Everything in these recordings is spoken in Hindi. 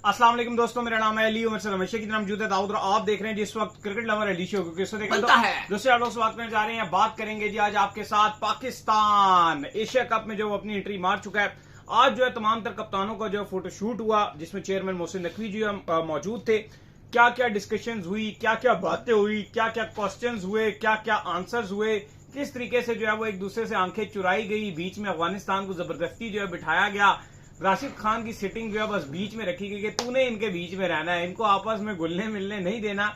अस्सलाम वालेकुम दोस्तों, मेरा नाम है अली, मेरे साथ हमेशा की तरह मौजूद है दाऊद और आप देख रहे हैं जिस वक्त क्रिकेट लवर अली शो को किससे देखा है। दूसरे लोग से बात करने जा रहे हैं, बात करेंगे जी आज आपके साथ पाकिस्तान एशिया कप में जो अपनी एंट्री मार चुका है। आज जो है तमाम तर कप्तानों का जो फोटोशूट हुआ जिसमें चेयरमैन मोहसिन नकवी जी मौजूद थे। क्या क्या डिस्कशन हुई, क्या क्या बातें हुई, क्या क्या क्वेश्चन हुए, क्या क्या आंसर्स हुए, किस तरीके से जो है वो एक दूसरे से आंखें चुराई गई, बीच में अफगानिस्तान को जबरदस्ती जो है बिठाया गया। राशिद खान की सिटिंग जो है बस बीच में रखी गई कि तूने इनके बीच में रहना है, इनको आपस में घुलने मिलने नहीं देना।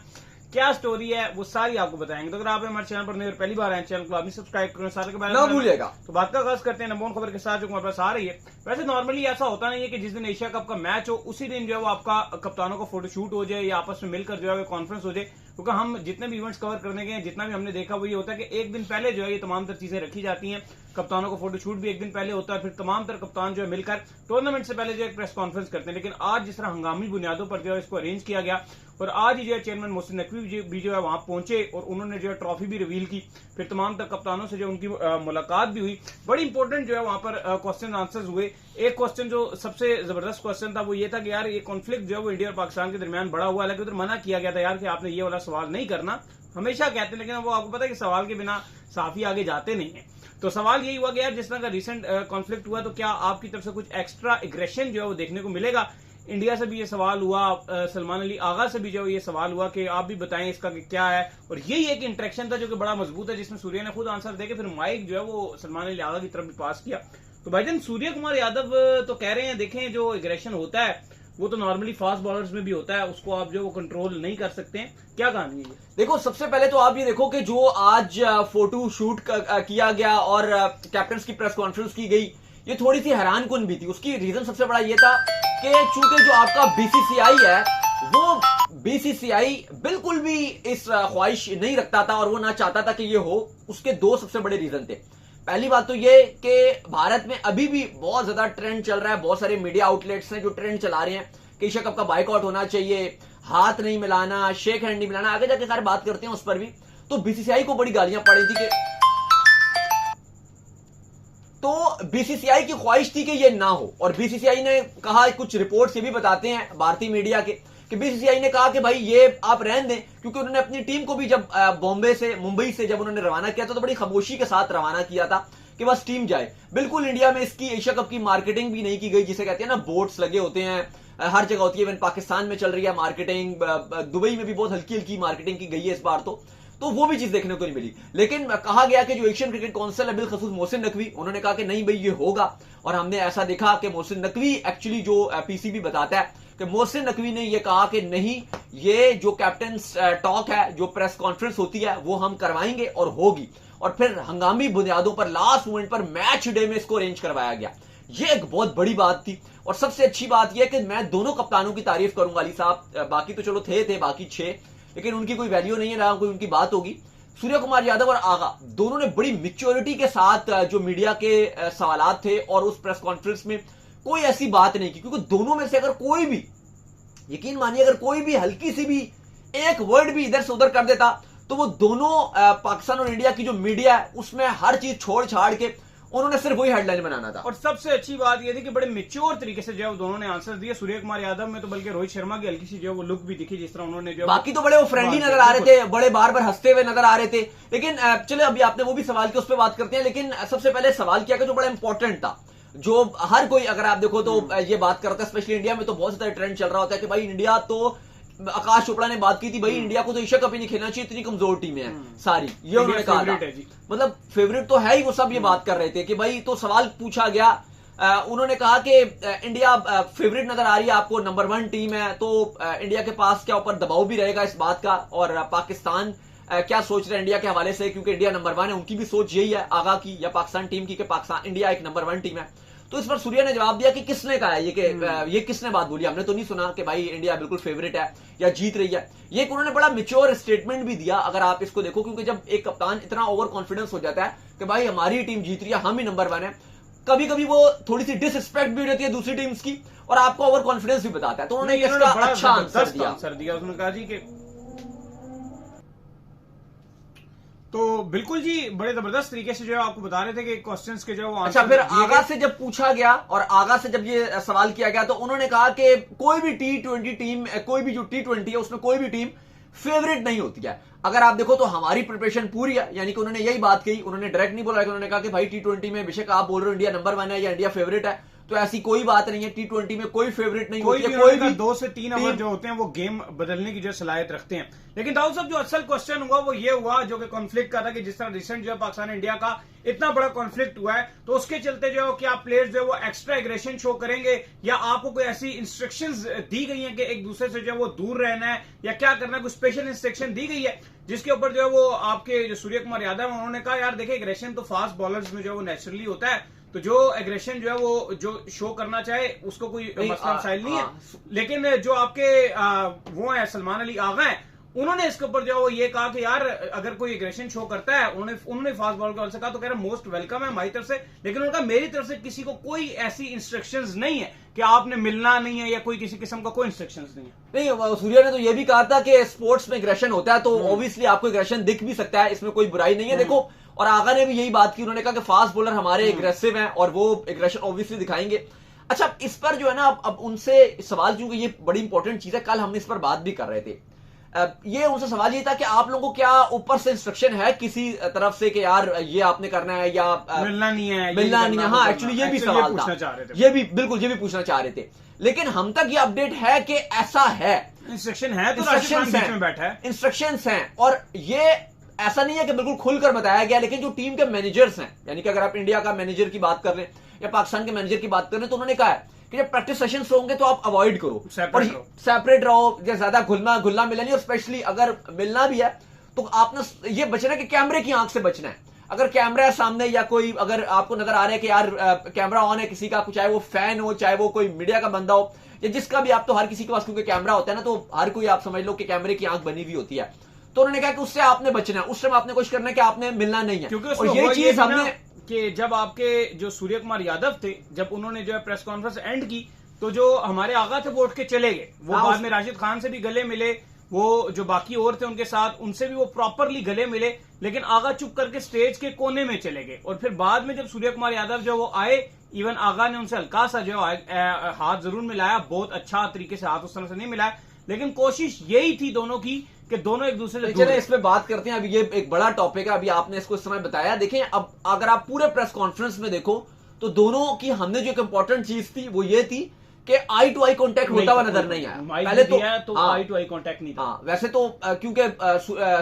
क्या स्टोरी है वो सारी आपको बताएंगे। तो अगर आप हमारे चैनल पर पहली बार आए, चैनल को आपने सब्सक्राइब करें, साथ के बारे में भूलिएगा। तो बात का आगाज करते हैं नंबर खबर के साथ जो हमारे पास आ रही है। वैसे नॉर्मली ऐसा होता नहीं है कि जिस दिन एशिया कप का मैच हो उसी दिन जो है वो आपका कप्तानों का फोटोशूट हो जाए या आपस में मिलकर जो है कॉन्फ्रेंस हो जाए, क्योंकि हम जितने भी इवेंट्स कवर करने गए, जितना भी हमने देखा वो ये होता है कि एक दिन पहले जो है ये तमाम तर चीजें रखी जाती हैं। कप्तानों का फोटोशूट भी एक दिन पहले होता है, फिर तमाम तर कप्तान जो है मिलकर टूर्नामेंट से पहले जो एक प्रेस कॉन्फ्रेंस करते हैं। लेकिन आज जिस तरह हंगामी बुनियादों पर जो है इसको अरेंज किया गया और आज ही जो है चेयरमैन मोहसिन नकवी भी जो है वहां पहुंचे और उन्होंने जो है ट्रॉफी भी रिवील की। फिर तमाम तर कप्तानों से जो उनकी मुलाकात भी हुई। बड़ी इंपॉर्टेंट जो है वहां पर क्वेश्चन आंसर्स हुए। एक क्वेश्चन जो सबसे जबरदस्त क्वेश्चन था वो ये था कि यार ये कॉन्फ्लिक्ट जो है वो इंडिया और पाकिस्तान के दरमियान बड़ा हुआ, हालांकि उधर मना किया गया था यार कि आपने ये वाला सवाल नहीं करना, हमेशा कहते हैं, लेकिन वो आपको पता है कि सवाल के बिना सहाफी आगे जाते नहीं है। तो सवाल यही हुआ कि यार जिस तरह का रिसेंट कॉन्फ्लिक्ट हुआ तो क्या आपकी तरफ से कुछ एक्स्ट्रा एग्रेशन जो है वो देखने को मिलेगा। इंडिया से भी ये सवाल हुआ, सलमान अली आगा से भी जो ये सवाल हुआ कि आप भी बताएं इसका कि क्या है। और यही एक इंटरेक्शन था जो कि बड़ा मजबूत है, जिसमें सूर्य ने खुद आंसर देके फिर माइक जो है वो सलमान अली आगा की तरफ भी पास किया। तो भाईजान सूर्य कुमार यादव तो कह रहे हैं देखें जो एग्रेशन होता है वो तो नॉर्मली फास्ट बॉलर्स में भी होता है, उसको आप जो वो कंट्रोल नहीं कर सकते हैं। क्या कहानी है? देखो, सबसे पहले तो आप ये देखो कि जो आज फोटो शूट किया गया और कैप्टन की प्रेस कॉन्फ्रेंस की गई, ये थोड़ी सी हैरान कुन भी थी। उसकी रीजन सबसे बड़ा ये था कि चूंकि जो आपका बीसीसीआई है वो बीसीसीआई बिल्कुल भी इस ख्वाहिश नहीं रखता था और वो ना चाहता था कि ये हो। उसके दो सबसे बड़े रीजन थे। पहली बात तो ये कि भारत में अभी भी बहुत ज्यादा ट्रेंड चल रहा है, बहुत सारे मीडिया आउटलेट्स हैं जो ट्रेंड चला रहे हैं कि एशिया कप का बाइकआउट होना चाहिए, हाथ नहीं मिलाना, शेक हैंड नहीं मिलाना, आगे जाके सारे बात करते हैं उस पर भी। तो बीसीसीआई को बड़ी गालियां पड़ी थी कि तो बीसीसीआई की ख्वाहिश थी कि ये ना हो। और बीसीसीआई ने कहा, कुछ रिपोर्ट्स ये भी बताते हैं भारतीय मीडिया के कि बीसीसीआई ने कहा कि भाई ये आप रहने दें, क्योंकि उन्होंने अपनी टीम को भी जब मुंबई से जब उन्होंने रवाना किया था तो बड़ी खामोशी के साथ रवाना किया था कि बस टीम जाए। बिल्कुल इंडिया में इसकी एशिया कप की मार्केटिंग भी नहीं की गई, जिसे कहते हैं ना बोर्ड्स लगे होते हैं, हर जगह होती है। इवन पाकिस्तान में चल रही है मार्केटिंग, दुबई में भी बहुत हल्की हल्की मार्केटिंग की गई है इस बार तो वो भी चीज देखने को नहीं मिली। लेकिन कहा गया कि जो एशियन क्रिकेट काउंसिल है बिलखसूस मोहसिन नकवी, उन्होंने कहा कि नहीं भाई ये होगा। और हमने ऐसा देखा कि मोहसिन नकवी एक्चुअली जो पीसीबी बताता है कि मोहसिन नकवी ने यह कहा कि नहीं, ये जो कैप्टन टॉक है, जो प्रेस कॉन्फ्रेंस होती है वो हम करवाएंगे और होगी। और फिर हंगामी बुनियादों पर लास्ट मोमेंट पर मैच डे में इसको अरेंज करवाया गया। ये एक बहुत बड़ी बात थी। और सबसे अच्छी बात यह कि मैं दोनों कप्तानों की तारीफ करूंगा अली साहब, बाकी तो चलो थे बाकी 6, लेकिन उनकी कोई वैल्यू नहीं है, ना कोई उनकी बात होगी। सूर्य कुमार यादव और आगा दोनों ने बड़ी मैच्योरिटी के साथ जो मीडिया के सवालात थे और उस प्रेस कॉन्फ्रेंस में कोई ऐसी बात नहीं की, क्योंकि दोनों में से अगर कोई भी, यकीन मानिए, अगर कोई भी हल्की सी भी एक वर्ड भी इधर से उधर कर देता तो वो दोनों पाकिस्तान और इंडिया की जो मीडिया है उसमें हर चीज छोड़ छाड़ के उन्होंने सिर्फ वही हेडलाइन बनाना था। और सबसे अच्छी बात यह थी कि बड़े मैच्योर तरीके से जो है दोनों ने आंसर दिए। सूर्य कुमार यादव में तो बल्कि रोहित शर्मा की हल्की सी जो वो लुक भी दिखी, जिस तरह उन्होंने जो, बाकी तो बड़े वो फ्रेंडली नजर आ रहे थे, बड़े बार बार हंसते हुए नजर आ रहे थे। लेकिन चले अभी आपने वो भी सवाल किया, उस पर बात करते हैं। लेकिन सबसे पहले सवाल किया कि जो बड़ा इंपॉर्टेंट था, जो हर कोई, अगर आप देखो तो ये बात करता है, स्पेशली इंडिया में तो बहुत ज्यादा ट्रेंड चल रहा होता है कि भाई इंडिया तो, आकाश चोपड़ा ने बात की थी, भाई इंडिया को तो एशिया कप ही नहीं खेलना चाहिए, इतनी कमजोर टीमें हैं सारी, ये उन्होंने कहा था। मतलब फेवरेट तो है ही, वो सब ये बात कर रहे थे कि भाई, तो सवाल पूछा गया, उन्होंने कहा कि इंडिया फेवरेट नजर आ रही है आपको, नंबर 1 टीम है, तो इंडिया के पास क्या ऊपर दबाव भी रहेगा इस बात का, और पाकिस्तान क्या सोच रहे हैं इंडिया के हवाले से, क्योंकि इंडिया नंबर 1 है, उनकी भी सोच यही है, आगा की या पाकिस्तान टीम की, कि पाकिस्तान, इंडिया एक नंबर 1 टीम है। तो इस पर सूर्य ने जवाब दिया कि किसने कहा है ये किसने बात बोली, हमने तो नहीं सुना कि भाई इंडिया बिल्कुल फेवरेट है या जीत रही है। ये उन्होंने बड़ा मैच्योर स्टेटमेंट भी दिया, अगर आप इसको देखो, क्योंकि जब एक कप्तान इतना ओवर कॉन्फिडेंस हो जाता है कि भाई हमारी टीम जीत रही है, हम ही नंबर 1 है, कभी कभी वो थोड़ी सी डिसरिस्पेक्ट भी रहती है दूसरी टीम्स की, और आपको ओवर कॉन्फिडेंस भी बताता है। तो उन्होंने इसका अच्छा आंसर दिया। उसने कहा जी कि तो बिल्कुल जी, बड़े जबरदस्त तरीके से जो है आपको बता रहे थे कि क्वेश्चंस के जो अच्छा, फिर आगा से जब पूछा गया और आगा से जब ये सवाल किया गया तो उन्होंने कहा कि कोई भी T20 टीम, कोई भी जो T20 है उसमें कोई भी टीम फेवरेट नहीं होती है। अगर आप देखो तो हमारी प्रिपरेशन पूरी है, यानी कि उन्होंने यही बात कही, उन्होंने डायरेक्ट नहीं बोला, उन्होंने कहा कि भाई T20 में बेशक आप बोल रहे हो इंडिया नंबर 1 है या इंडिया फेवरेट है, तो ऐसी कोई बात नहीं है। T20 में कोई फेवरेट नहीं होती है, कोई भी 2 से 3 ओवर जो होते हैं वो गेम बदलने की जो सलाहियत रखते हैं। लेकिन दाऊद साहब, जो असल क्वेश्चन हुआ वो ये हुआ, जो कि कॉन्फ्लिक्ट का था, कि जिस तरह रिसेंट जो है पाकिस्तान इंडिया का इतना बड़ा कॉन्फ्लिक्ट हुआ है, तो उसके चलते जो है क्या प्लेयर्स जो है वो एक्स्ट्रा एग्रेशन शो करेंगे, या आपको कोई ऐसी इंस्ट्रक्शंस दी गई हैं कि एक दूसरे से जो है वो दूर रहना है या क्या करना है, कोई स्पेशल इंस्ट्रक्शन दी गई है, जिसके ऊपर जो है वो आपके जो सूर्य कुमार यादव है उन्होंने कहा यार देखिए, एग्रेशन तो फास्ट बॉलर्स में जो है वो नेचुरली होता है, तो जो एग्रेशन जो है वो जो शो करना चाहे उसको कोई मसला मसाइल नहीं है। लेकिन जो आपके वो है सलमान अली आगा है, उन्होंने इसके ऊपर जो है वो ये कहा कि यार अगर कोई एग्रेशन शो करता है, उन्होंने फास्ट बॉल के से कहा, तो कह रहा मोस्ट वेलकम है हमारी तरफ से, लेकिन उनका मेरी तरफ से किसी को कोई ऐसी इंस्ट्रक्शंस नहीं है कि आपने मिलना नहीं है या कोई किसी किस्म का कोई इंस्ट्रक्शंस नहीं है। नहीं, सूर्या ने तो ये भी कहा था कि स्पोर्ट्स में एग्रेशन होता है, तो ऑब्वियसली आपको एग्रेशन दिख भी सकता है, इसमें कोई बुराई नहीं है। देखो, और आगा ने भी यही बात की, उन्होंने कहा कि फास्ट बॉलर हमारे एग्रेसिव हैं और वो एग्रेशन ऑब्वियसली दिखाएंगे। अच्छा, इस पर जो है ना अब उनसे सवाल, क्योंकि ये बड़ी इंपॉर्टेंट चीज है, कल हमने इस पर बात भी कर रहे थे, ये उनसे सवाल ये था कि आप लोगों को क्या ऊपर से इंस्ट्रक्शन है किसी तरफ से कि यार ये आपने करना है या मिलना नहीं है, मिलना नहीं है? हाँ, एक्चुअली ये भी सवाल था, ये भी बिल्कुल ये भी पूछना चाह रहे थे, लेकिन हम तक ये अपडेट है कि ऐसा है, इंस्ट्रक्शन है, तो इंस्ट्रक्शन में बैठा है, इंस्ट्रक्शंस हैं, और ये ऐसा नहीं है कि बिल्कुल खुलकर बताया गया, लेकिन जो टीम के मैनेजर्स हैं, यानी कि अगर आप इंडिया का मैनेजर की बात कर रहे हैं या पाकिस्तान के मैनेजर की बात कर रहे हैं, तो उन्होंने कहा है कि जब प्रैक्टिस सेशंस होंगे तो आप अवॉइड करो, सेपरेट रहो, ज्यादा घुलना मिलना नहीं, और स्पेशली अगर मिलना भी है तो आपने ये बचना है कि कैमरे की आंख से बचना है। अगर कैमरा है सामने या कोई अगर आपको नजर आ रहा है कि यार कैमरा ऑन है किसी का, चाहे वो फैन हो, चाहे वो कोई मीडिया का बंदा हो या जिसका भी, आप तो हर किसी के पास क्योंकि कैमरा होता है ना, तो हर कोई आप समझ लो कि कैमरे की आंख बनी हुई होती है, तो उन्होंने कहा कि उससे आपने बचना है, उस समय आपने कोशिश करना है कि आपने मिलना नहीं है। क्योंकि और ये चीज हमने कि जब आपके जो सूर्य कुमार यादव थे, जब उन्होंने जो है प्रेस कॉन्फ्रेंस एंड की, तो जो हमारे आगा थे वो उठ के चले गए, वो बाद में राशिद खान से भी गले मिले, वो जो बाकी और थे उनके साथ उनसे भी वो प्रॉपरली गले मिले, लेकिन आगा चुप करके स्टेज के कोने में चले गए। और फिर बाद में जब सूर्य कुमार यादव जो वो आए, इवन आगा ने उनसे हल्का सा जो हाथ जरूर मिलाया, बहुत अच्छा तरीके से हाथ उस तरह से नहीं मिलाया, लेकिन कोशिश यही थी दोनों की कि दोनों एक दूसरे से चले इस पे बात करते हैं। अभी ये एक बड़ा टॉपिक है, अभी आपने इसको इस समय बताया। देखें, अब अगर आप पूरे प्रेस कॉन्फ्रेंस में देखो तो दोनों की हमने जो एक इंपॉर्टेंट चीज थी वो ये थी कि आई टू आई कांटेक्ट होता हुआ नजर नहीं आया। पहले तो आई टू आई कांटेक्ट नहीं था। हाँ, वैसे तो क्योंकि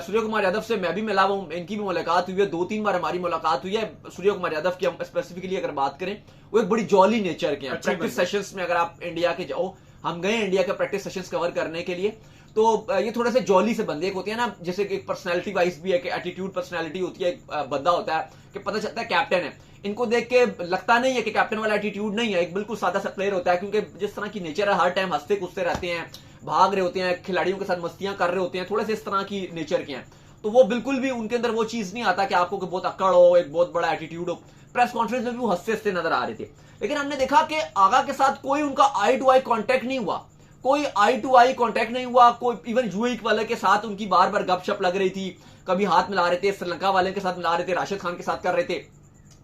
सूर्य कुमार यादव से मैं भी मिला हूं, इनकी भी मुलाकात हुई है, 2-3 बार हमारी मुलाकात हुई है। सूर्य कुमार यादव की हम स्पेसिफिकली अगर बात करें, वो एक बड़ी जॉली नेचर के हैं। प्रैक्टिस सेशंस में अगर आप इंडिया के जाओ, हम गए इंडिया के प्रैक्टिस सेशंस कवर करने के लिए, तो ये थोड़े से जॉली से बंदे होते हैं ना, जैसे कि एक पर्सनैलिटी वाइज भी है कि एटीट्यूड पर्सनैलिटी होती है, एक बंदा होता है कि पता चलता है कैप्टन है। इनको देख के लगता नहीं है कि कैप्टन वाला एटीट्यूड नहीं है, एक बिल्कुल सादा सा प्लेयर होता है, क्योंकि जिस तरह की नेचर है, हर टाइम हंसते कूदते रहते हैं, भाग रहे होते हैं, खिलाड़ियों के साथ मस्तियां कर रहे होते हैं, थोड़े से इस तरह की नेचर के हैं। तो वो बिल्कुल भी उनके अंदर वो चीज नहीं आता कि आपको बहुत अक्कड़ हो, एक बहुत बड़ा एटीट्यूड हो। प्रेस कॉन्फ्रेंस में भी वो हंसते हंसते नजर आ रहे थे, लेकिन हमने देखा कि आगा के साथ कोई उनका आई टू आई कॉन्टेक्ट नहीं हुआ, कोई आई टू आई कॉन्टेक्ट नहीं हुआ। कोई इवन यूएई वाले के साथ उनकी बार बार गपशप लग रही थी, कभी हाथ मिला रहे थे, श्रीलंका वाले के साथ मिला रहे थे, राशिद खान के साथ कर रहे थे।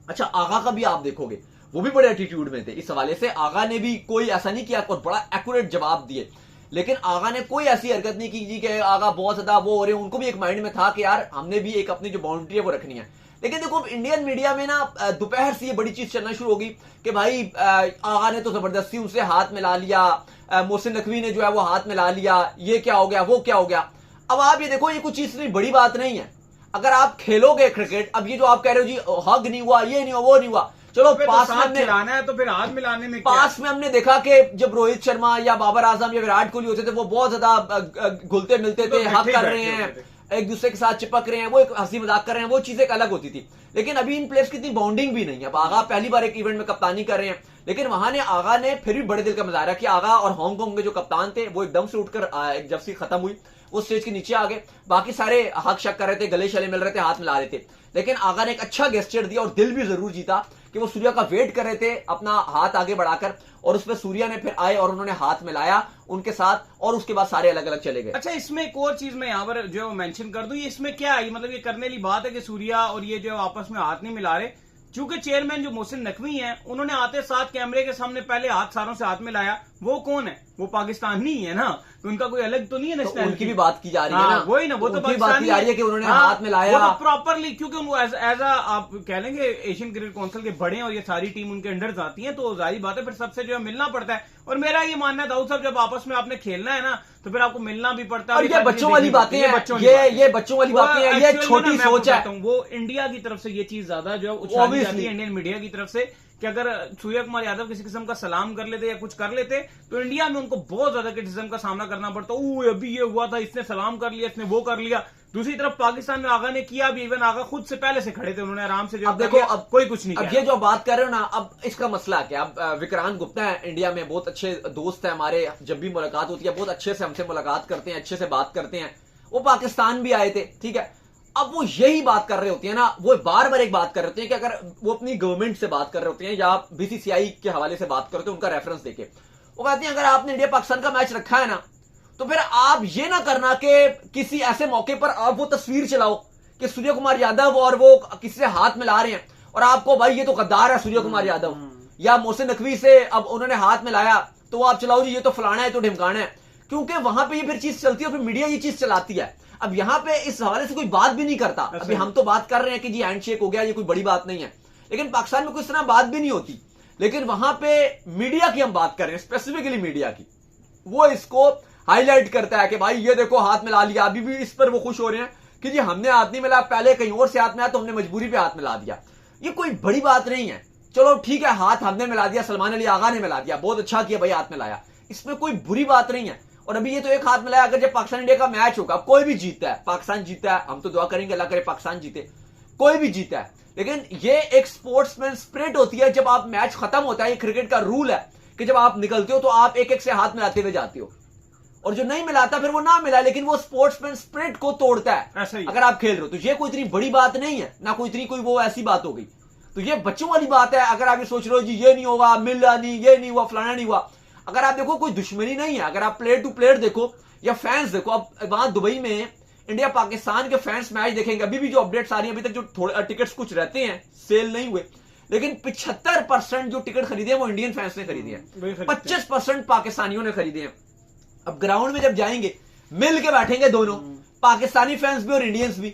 अच्छा, आगा का भी आप देखोगे वो भी बड़े एटीट्यूड में थे। इस हवाले से आगा ने भी कोई ऐसा नहीं किया और बड़ा एक्यूरेट जवाब दिए, लेकिन आगा ने कोई ऐसी हरकत नहीं की कि आगा बहुत ज्यादा वो हो रहे। उनको भी एक माइंड में था कि यार हमने भी एक अपनी जो बाउंड्री है वो रखनी है। लेकिन देखो, इंडियन मीडिया में ना दोपहर से ये बड़ी चीज चलना शुरू होगी कि भाई आगा ने तो जबरदस्ती उनसे हाथ मिला लिया, मोहसिन नकवी ने जो है वो हाथ मिला लिया, ये क्या हो गया, वो क्या हो गया। अब आप ये देखो, ये कुछ चीज इतनी बड़ी बात नहीं है। अगर आप खेलोगे क्रिकेट, अब ये जो आप कह रहे हो जी हग नहीं हुआ, ये नहीं हुआ, वो नहीं हुआ, चलो पास में हमने मिलाना है तो फिर हाथ मिलाने में पास में हमने देखा कि जब रोहित शर्मा या बाबर आजम या विराट कोहली होते थे, वो बहुत ज्यादा घुलते मिलते थे, हग कर रहे हैं, एक दूसरे के साथ चिपक रहे हैं, वो एक हंसी मजाक कर रहे हैं, वो चीजें एक अलग होती थी। लेकिन अभी इन प्लेयर्स की इतनी बॉन्डिंग भी नहीं है। अब आगा पहली बार एक इवेंट में कप्तानी कर रहे हैं, लेकिन वहां ने आगा ने फिर भी बड़े दिल का मुजाहरा किया। आगा और हांगकांग के जो कप्तान थे वो एकदम से उठकर जब से खत्म हुई वो स्टेज के नीचे आ गए, बाकी सारे हक शक कर रहे थे, गले शले मिल रहे थे, हाथ मिला रहे थे, लेकिन आगा ने एक अच्छा गेस्चर दिया और दिल भी जरूर जीता कि वो सूर्या का वेट कर रहे थे अपना हाथ आगे बढ़ाकर, और उस पर सूर्या ने फिर आए और उन्होंने हाथ मिलाया उनके साथ, और उसके बाद सारे अलग अलग चले गए। अच्छा, इसमें एक और चीज मैं यहाँ पर जो मेंशन कर दूं, ये इसमें क्या है, मतलब ये करने वाली बात है कि सूर्या और ये जो आपस में हाथ नहीं मिला रहे, चूंकि चेयरमैन जो मोहसिन नकवी हैं उन्होंने आते साथ कैमरे के सामने पहले हाथ सारों से हाथ मिलाया। वो कौन है? वो पाकिस्तानी है ना, उनका कोई अलग तो नहीं है तो उनकी भी बात की जा रही है ना, वही ना, वो तो उनकी बात की जा रही है कि उन्होंने हाथ मिलाया, वो तो प्रॉपरली, क्योंकि उनको एज आप कह लेंगे एशियन क्रिकेट काउंसिल के बड़े हैं और ये सारी टीम उनके अंडर आती है, तो जाहिर बात है फिर सबसे जो है मिलना पड़ता है। और मेरा ये मानना है दाऊद साहब, जब आपस में आपने खेलना है ना तो फिर आपको मिलना भी पड़ता है। और ये बच्चों वाली बातें हैं, ये बच्चों वाली बातें हैं, ये छोटी सोच है। वो इंडिया की तरफ से ये चीज ज्यादा जो है उछाली जाती है इंडियन मीडिया की तरफ से, कि अगर सूर्य कुमार यादव किसी किस्म का सलाम कर लेते या कुछ कर लेते तो इंडिया में उनको बहुत ज्यादा क्रिटिसिज्म का सामना करना पड़ता। अभी ये हुआ था, इसने सलाम कर लिया, इसने वो कर लिया। दूसरी तरफ पाकिस्तान में आगा ने किया भी, इवन आगा खुद से पहले से खड़े थे, उन्होंने आराम से जो अब देखो, अब कोई कुछ नहीं अब ये जो बात कर रहे हो ना, अब इसका मसला क्या, अब विक्रांत गुप्ता है इंडिया में, बहुत अच्छे दोस्त है हमारे, जब भी मुलाकात होती है बहुत अच्छे से हमसे मुलाकात करते हैं, अच्छे से बात करते हैं। वो पाकिस्तान भी आए थे, ठीक है। अब वो यही बात कर रहे होते हैं ना, वो बार बार एक बात कर रहे होते हैं कि अगर वो अपनी गवर्नमेंट से बात कर रहे होते हैं या बीसीसीआई के हवाले से बात करते हैं, उनका रेफरेंस देके वो कहते हैं अगर आपने इंडिया पाकिस्तान का मैच रखा है ना, तो फिर आप ये ना करना कि किसी ऐसे मौके पर आप वो तस्वीर चलाओ कि सूर्य कुमार यादव और वो किसी से हाथ मिला रहे हैं और आपको भाई ये तो गद्दार है सूर्य कुमार यादव, या मोहसिन नकवी से अब उन्होंने हाथ मिलाया तो आप चलाओ जी ये तो फलाना है, तो ढिमकाना है, क्योंकि वहां पे ये फिर चीज चलती है और फिर मीडिया ये चीज चलाती है। अब यहां पे इस हवाले से कोई बात भी नहीं करता। अभी हम तो बात कर रहे हैं कि जी हैंडशेक हो गया, ये कोई बड़ी बात नहीं है, लेकिन पाकिस्तान में कोई इस तरह बात भी नहीं होती। लेकिन वहां पे मीडिया की हम बात कर रहे हैं, स्पेसिफिकली मीडिया की, वो इसको हाईलाइट करता है कि भाई ये देखो हाथ मिला लिया। अभी भी इस पर वो खुश हो रहे हैं कि जी हमने हाथ नहीं मिला, पहले कहीं और से हाथ मिला तो हमने मजबूरी पे हाथ मिला दिया। ये कोई बड़ी बात नहीं है, चलो ठीक है हाथ हमने मिला दिया, सलमान अली आगा ने मिला दिया, बहुत अच्छा किया भाई हाथ मिलाया, इसमें कोई बुरी बात नहीं है। और अभी ये तो एक हाथ मिलाया, अगर जब पाकिस्तान इंडिया का मैच होगा, कोई भी जीतता है, पाकिस्तान जीतता है, हम तो दुआ करेंगे अल्लाह करे पाकिस्तान जीते, कोई भी जीता है, लेकिन ये एक स्पोर्ट्समैन स्पिरिट होती है। जब आप मैच खत्म होता है, ये क्रिकेट का रूल है कि जब आप निकलते हो तो आप एक एक से हाथ मिलाते हुए जाते हो, और जो नहीं मिलाता फिर वो ना मिला, लेकिन वो स्पोर्ट्समैन स्पिरिट को तोड़ता है। अगर आप खेल रहे हो तो ये कोई इतनी बड़ी बात नहीं है ना, कोई इतनी कोई वो ऐसी बात हो गई। तो ये बच्चों वाली बात है। अगर आप ये सोच रहे हो जी ये नहीं होगा, मिला नहीं, ये नहीं हुआ, फलाना नहीं हुआ, अगर आप देखो कोई दुश्मनी नहीं है। अगर आप प्लेयर टू प्लेयर देखो या फैंस देखो, अब वहां दुबई में इंडिया पाकिस्तान के फैंस मैच देखेंगे, अभी भी जो अपडेट्स आ रही है, अभी तक जो थोड़े टिकट्स कुछ रहते हैं सेल नहीं हुए, लेकिन 75% जो टिकट खरीदे हैं वो इंडियन फैंस ने खरीदे हैं, 25% पाकिस्तानियों ने खरीदे हैं। अब ग्राउंड में जब जाएंगे मिल के बैठेंगे दोनों, पाकिस्तानी फैंस भी और इंडियंस भी,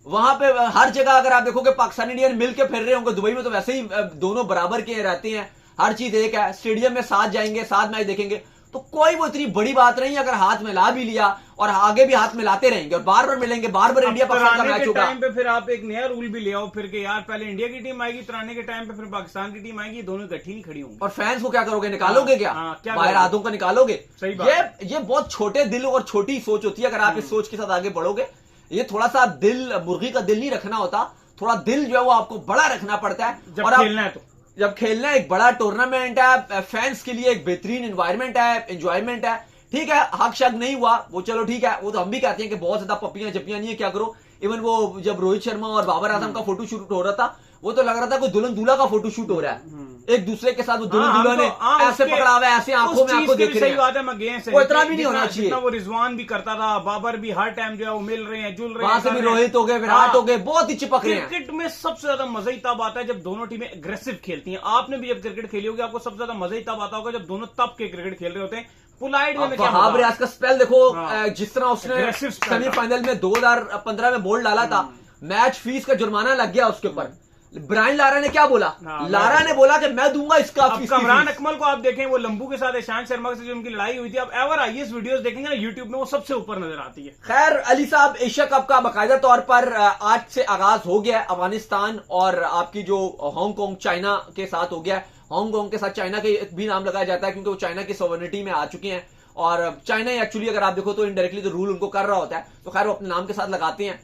वहां पे हर जगह अगर आप देखोगे पाकिस्तानी इंडियन मिल के फिर रहे होंगे। दुबई में तो वैसे ही दोनों बराबर के रहते हैं, हर चीज एक है, स्टेडियम में साथ जाएंगे, साथ मैच देखेंगे, तो कोई वो इतनी बड़ी बात नहीं है। अगर हाथ मिला भी लिया और आगे भी हाथ मिलाते रहेंगे और बार बार मिलेंगे, बार बार इंडिया पाकिस्तान का मैच होगा, टाइम पे फिर आप एक नया रूल भी ले आओ फिर कि यार पहले इंडिया की टीम आएगी, तराने के टाइम पे फिर पाकिस्तान की टीम आएगी, दोनों इकट्ठी नहीं खड़ी होंगी। और फैंस को क्या करोगे, निकालोगे क्या, बाहर हाथों का निकालोगे? सही बात। ये बहुत छोटे दिल और छोटी सोच होती है। अगर आप इस सोच के साथ आगे बढ़ोगे, ये थोड़ा सा दिल, मुर्गी का दिल नहीं रखना होता, थोड़ा दिल जो है वो आपको बड़ा रखना पड़ता है। जब खेलना है तो जब खेलना एक बड़ा टूर्नामेंट है, फैंस के लिए एक बेहतरीन एनवायरनमेंट है, एंजॉयमेंट है, ठीक है। हक शक नहीं हुआ वो चलो ठीक है, वो तो हम भी कहते हैं कि बहुत ज्यादा पप्पियां जप्पियां नहीं है, क्या करो। इवन वो जब रोहित शर्मा और बाबर आजम का फोटो शूट हो रहा था, वो तो लग रहा था कोई दुल्हन दूल्हा का फोटो शूट हो रहा है, एक दूसरे के साथ। वो दुल्हन दूल्हा ने ऐसे पकड़ा हुआ है, ऐसे आंखों में आपको देख रहे हैं। बात है, मैं गेम से वो इतना भी नहीं होना चाहिए। वो रिजवान भी करता था, बाबर भी हर टाइम जो है वो मिल रहे हैं, जुल रहे हैं, वहां से भी रोहित हो गए, विराट हो गए, बहुत ही चिपक रहे हैं। क्रिकेट में सबसे ज्यादा मजा ही तब आता है जब दोनों टीमें एग्रेसिव खेलती हैं। आपने भी जब क्रिकेट खेली होगी, आपको सबसे ज्यादा मजा ही तब आता होगा जब दोनों तब के क्रिकेट खेल रहे होते हैं। पोलाइट में क्या वहाब रियाज का स्पेल देखो, जिस तरह उसने सेमीफाइनल में 2015 में बोल्ड डाला था, मैच फीस का जुर्माना लग गया उसके ऊपर। ब्रायन लारा ने क्या बोला, लारा ने बोला कि मैं दूंगा इसका फीस। कमरान अकमल को आप देखें, वो लंबू के साथ ईशांत शर्मा से जो उनकी लड़ाई हुई थी, आप एवर आईएएस वीडियोस देखेंगे ना यूट्यूब में, वो सबसे ऊपर नजर आती है। खैर अली साहब, एशिया कप का बाकायदा तौर पर आज से आगाज हो गया है। अफगानिस्तान और आपकी जो हांगकांग चाइना के साथ हो गया है। हांगकांग के साथ चाइना के भी नाम लगाया जाता है क्योंकि वो चाइना की सॉवरेनिटी में आ चुके हैं, और चाइना एक्चुअली अगर आप देखो तो इनडायरेक्टली तो रूल उनको कर रहा होता है, तो खैर वो अपने नाम के साथ लगाते हैं।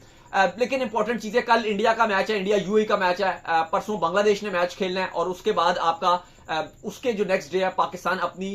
लेकिन इंपॉर्टेंट चीज है, कल इंडिया का मैच है, इंडिया यूएई का मैच है, परसों बांग्लादेश ने मैच खेलना है, और उसके बाद आपका उसके जो नेक्स्ट डे है पाकिस्तान अपनी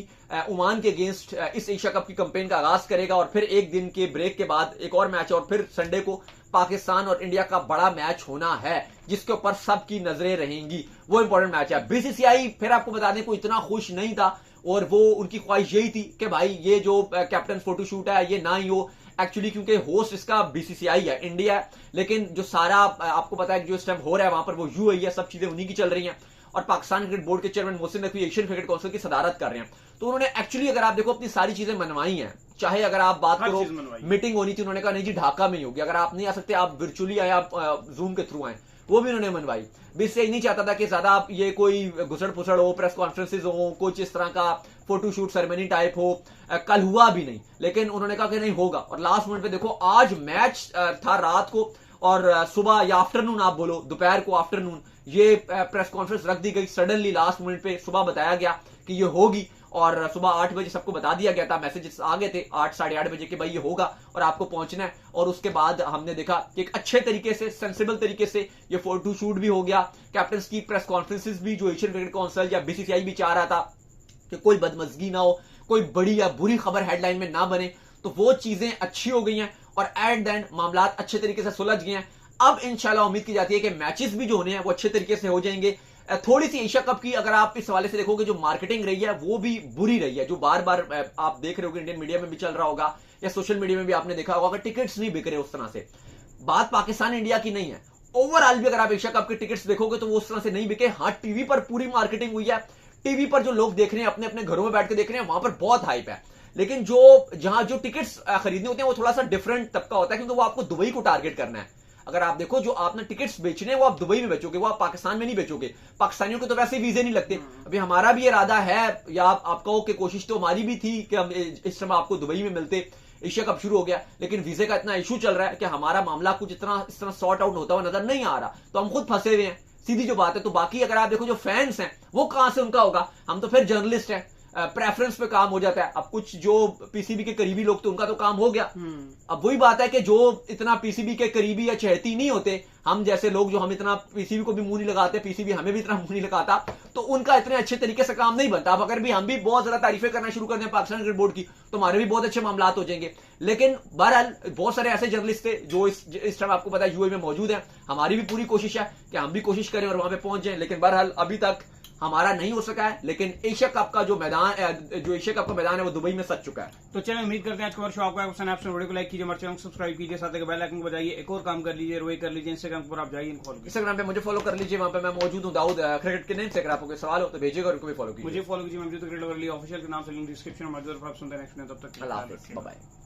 ओमान के अगेंस्ट इस एशिया कप की कैंपेन का आगाज करेगा, और फिर एक दिन के ब्रेक के बाद एक और मैच है, और फिर संडे को पाकिस्तान और इंडिया का बड़ा मैच होना है जिसके ऊपर सबकी नजरें रहेंगी। वो इंपॉर्टेंट मैच है। बीसीसीआई फिर आपको बता दें कोई इतना खुश नहीं था और वो उनकी ख्वाहिश यही थी कि भाई ये जो कैप्टन फोटोशूट है ये ना ही हो एक्चुअली, क्योंकि होस्ट इसका बीसीसीआई है, इंडिया है, लेकिन जो सारा आपको पता है कि जो इस टाइम हो रहा है वहां पर वो यूएई है, सब चीजें उन्हीं की चल रही हैं और पाकिस्तान क्रिकेट बोर्ड के chairman Mohsin Naqvi Asian cricket council की सदारत कर रहे हैं। तो उन्होंने एक्चुअली अगर आप देखो अपनी सारी चीजें मनवाई हैं, चाहे अगर आप बात करो मीटिंग होनी थी, उन्होंने कहा नहीं जी ढाका में ही होगी, अगर आप नहीं आ सकते आप वर्चुअली आए, आप जूम के थ्रू आए, वो भी उन्होंने मनवाई। बीसीसीआई नहीं चाहता था कि ज्यादा ये कोई घुसड़ फुसड़ हो, प्रेस कॉन्फ्रेंसेज हो, कुछ इस तरह का फोटोशूट सेरेमनी टाइप हो। कल हुआ भी नहीं, लेकिन उन्होंने कहा कि नहीं होगा और लास्ट मिनट पे देखो आज मैच था रात को और सुबह या आफ्टरनून आप बोलो दोपहर को आफ्टरनून ये प्रेस कॉन्फ्रेंस रख दी गई सडनली लास्ट मिनट पे। सुबह बताया गया कि ये होगी और सुबह 8 बजे सबको बता दिया गया था, मैसेजेस आ गए थे 8 साढ़े 8 बजे कि भाई ये होगा और आपको पहुंचना है। और उसके बाद हमने देखा कि एक अच्छे तरीके से सेंसिबल तरीके से ये फोटो शूट भी हो गया। कैप्टन की प्रेस कॉन्फ्रेंसेस भी जो एशियन क्रिकेट काउंसिल या बीसीसीआई भी चाह रहा था कि कोई बदमजगी ना हो, कोई बड़ी या बुरी खबर हेडलाइन में ना बने, तो वो चीजें अच्छी हो गई हैं और एट द एंड मामला अच्छे तरीके से सुलझ गए हैं। अब इंशाल्लाह उम्मीद की जाती है कि मैचेस भी जो होने हैं वो अच्छे तरीके से हो जाएंगे। थोड़ी सी एशिया कप की अगर आप इस हवाले से देखोगे जो मार्केटिंग रही है वो भी बुरी रही है, जो बार बार आप देख रहे होगे इंडियन मीडिया में भी चल रहा होगा या सोशल मीडिया में भी आपने देखा होगा कि टिकट्स नहीं बिक रहे उस तरह से। बात पाकिस्तान इंडिया की नहीं है, ओवरऑल भी अगर आप एशिया कप के टिकट्स देखोगे तो वो उस तरह से नहीं बिके। हाँ टीवी पर पूरी मार्केटिंग हुई है, टीवी पर जो लोग देख रहे हैं अपने अपने घरों में बैठ के देख रहे हैं वहां पर बहुत हाइप है, लेकिन जो जहां जो टिकट्स खरीदने होते हैं वो थोड़ा सा डिफरेंट तबका होता है क्योंकि वो आपको दुबई को टारगेट करना है। अगर आप देखो जो आपने टिकट्स बेचने हैं वो आप दुबई में बेचोगे, वो आप पाकिस्तान में नहीं बेचोगे। पाकिस्तानियों को तो वैसे वीजे नहीं लगते। अभी हमारा भी इरादा है या आप कहो कि कोशिश तो हमारी भी थी कि हम इस समय आपको दुबई में मिलते, एशिया कप शुरू हो गया, लेकिन वीजे का इतना इशू चल रहा है कि हमारा मामला कुछ इस तरह सॉर्ट आउट होता हुआ नजर नहीं आ रहा, तो हम खुद फंसे हुए हैं, सीधी जो बात है। तो बाकी अगर आप देखो जो फैंस हैं वो कहां से उनका होगा, हम तो फिर जर्नलिस्ट हैं, प्रेफरेंस पे काम हो जाता है। अब कुछ जो पीसीबी के करीबी लोग तो उनका तो काम हो गया। अब वही बात है कि जो इतना पीसीबी के करीबी या चहेती नहीं होते, हम जैसे लोग जो हम इतना पीसीबी को भी मुंह नहीं लगाते, पीसीबी हमें भी इतना मुंह नहीं लगाता, तो उनका इतने अच्छे तरीके से काम नहीं बनता। अब अगर भी हम भी बहुत ज्यादा तारीफें करना शुरू कर दें पाकिस्तान क्रिकेट बोर्ड की तो हमारे भी बहुत अच्छे मामला हो जाएंगे। लेकिन बहरहाल बहुत सारे ऐसे जर्नलिस्ट थे जो इस टाइम आपको पता है यूएई में मौजूद है। हमारी भी पूरी कोशिश है कि हम भी कोशिश करें और वहां पे पहुंच जाएं, लेकिन बहरहाल अभी तक हमारा नहीं हो सका है। लेकिन एशिया कप का जो मैदान जो एशिया कप का मैदान है वो दुबई में सज चुका है। तो चलिए उम्मीद करते हैं आज का शो आपको पसंद है। आप वीडियो को लाइक कीजिए, हमारे चैनल को सब्सक्राइब कीजिए, साथ ही बेल आइकन को बजाइए, एक और काम कर लीजिए, रोई कर लीजिए, इंस्टाग्राम पर आप जाइए फॉलो कीजिए। इंस्टाग्राम पे मुझे फॉलो कर लीजिए, वहां पे मैं मौजूद हूं दाऊद क्रिकेट के नेम से। अगर आपको कोई सवाल हो तो भेजिएगा और उनको भी फॉलो कीजिए। मुझे फॉलो कीजिए, मैं क्रिकेट ऑफिशियल के नाम से लिंक डिस्क्रिप्शन में मौजूद है। आप सुनते हैं नेक्स्ट में, तब तक अल्लाह हाफिज़, बाय बाय।